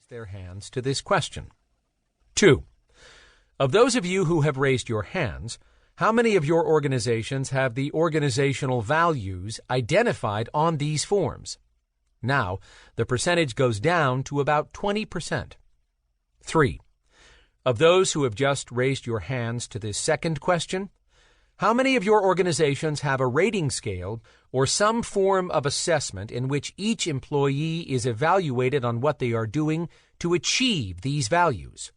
their hands to this question. 2. Of those of you who have raised your hands, how many of your organizations have the organizational values identified on these forms? Now, the percentage goes down to about 20%. 3. Of those who have just raised your hands to this second question, how many of your organizations have a rating scale or some form of assessment in which each employee is evaluated on what they are doing to achieve these values?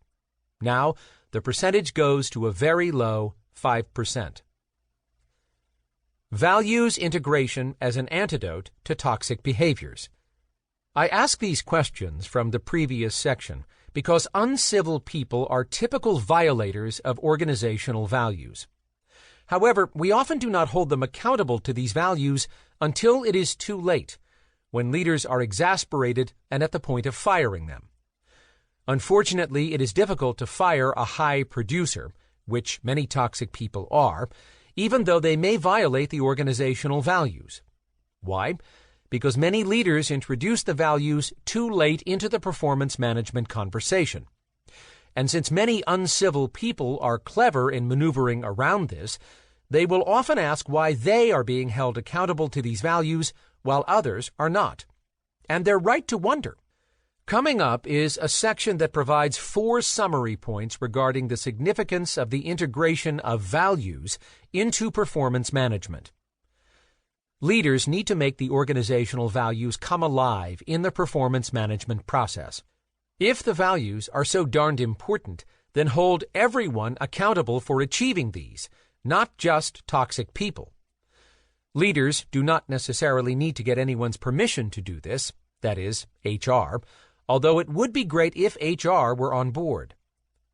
Now, the percentage goes to a very low 5%. Values integration as an antidote to toxic behaviors. I ask these questions from the previous section because uncivil people are typical violators of organizational values. However, we often do not hold them accountable to these values until it is too late, when leaders are exasperated and at the point of firing them. Unfortunately, it is difficult to fire a high producer, which many toxic people are, even though they may violate the organizational values. Why? Because many leaders introduce the values too late into the performance management conversation. And since many uncivil people are clever in maneuvering around this, they will often ask why they are being held accountable to these values while others are not. And they're right to wonder. Coming up is a section that provides 4 summary points regarding the significance of the integration of values into performance management. Leaders need to make the organizational values come alive in the performance management process. If the values are so darned important, then hold everyone accountable for achieving these, not just toxic people. Leaders do not necessarily need to get anyone's permission to do this, that is, HR, although it would be great if HR were on board.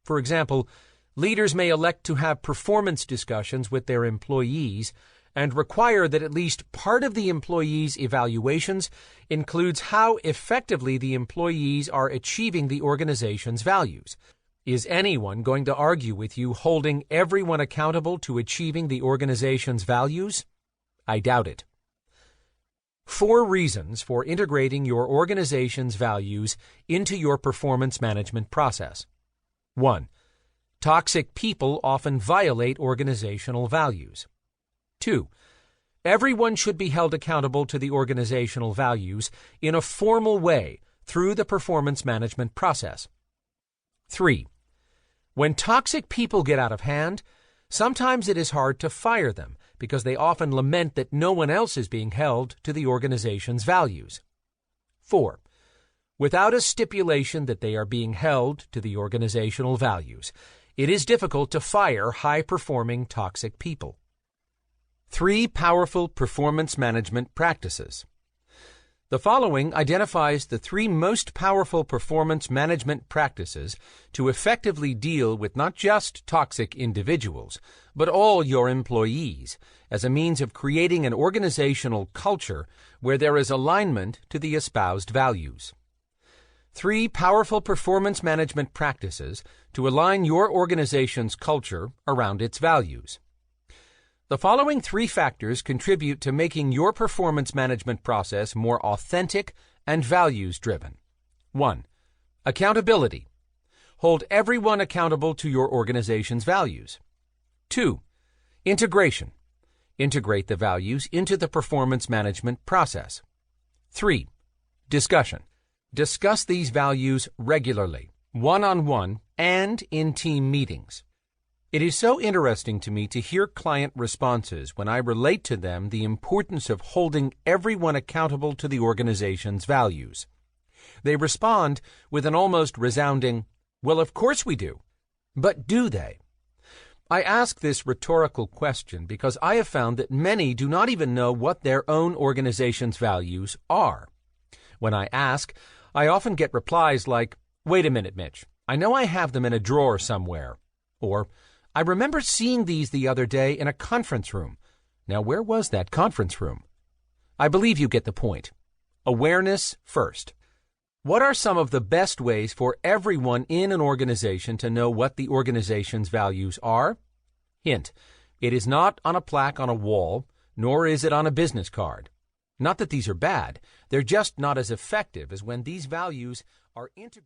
For example, leaders may elect to have performance discussions with their employees and require that at least part of the employees' evaluations includes how effectively the employees are achieving the organization's values. Is anyone going to argue with you holding everyone accountable to achieving the organization's values? I doubt it. 4 reasons for integrating your organization's values into your performance management process. 1. Toxic people often violate organizational values. 2. Everyone should be held accountable to the organizational values in a formal way through the performance management process. 3. When toxic people get out of hand, sometimes it is hard to fire them because they often lament that no one else is being held to the organization's values. 4. Without a stipulation that they are being held to the organizational values, it is difficult to fire high-performing toxic people. 3 powerful performance management practices. The following identifies the 3 most powerful performance management practices to effectively deal with not just toxic individuals, but all your employees, as a means of creating an organizational culture where there is alignment to the espoused values. 3 powerful performance management practices to align your organization's culture around its values. The following 3 factors contribute to making your performance management process more authentic and values-driven. 1. Accountability. Hold everyone accountable to your organization's values. 2. Integration. Integrate the values into the performance management process. 3. Discussion. Discuss these values regularly, one-on-one, and in team meetings. It is so interesting to me to hear client responses when I relate to them the importance of holding everyone accountable to the organization's values. They respond with an almost resounding, "Well, of course we do." But do they? I ask this rhetorical question because I have found that many do not even know what their own organization's values are. When I ask, I often get replies like, "Wait a minute, Mitch. I know I have them in a drawer somewhere." Or, "I remember seeing these the other day in a conference room." Now, where was that conference room? I believe you get the point. Awareness first. What are some of the best ways for everyone in an organization to know what the organization's values are? Hint, it is not on a plaque on a wall, nor is it on a business card. Not that these are bad, they're just not as effective as when these values are integrated.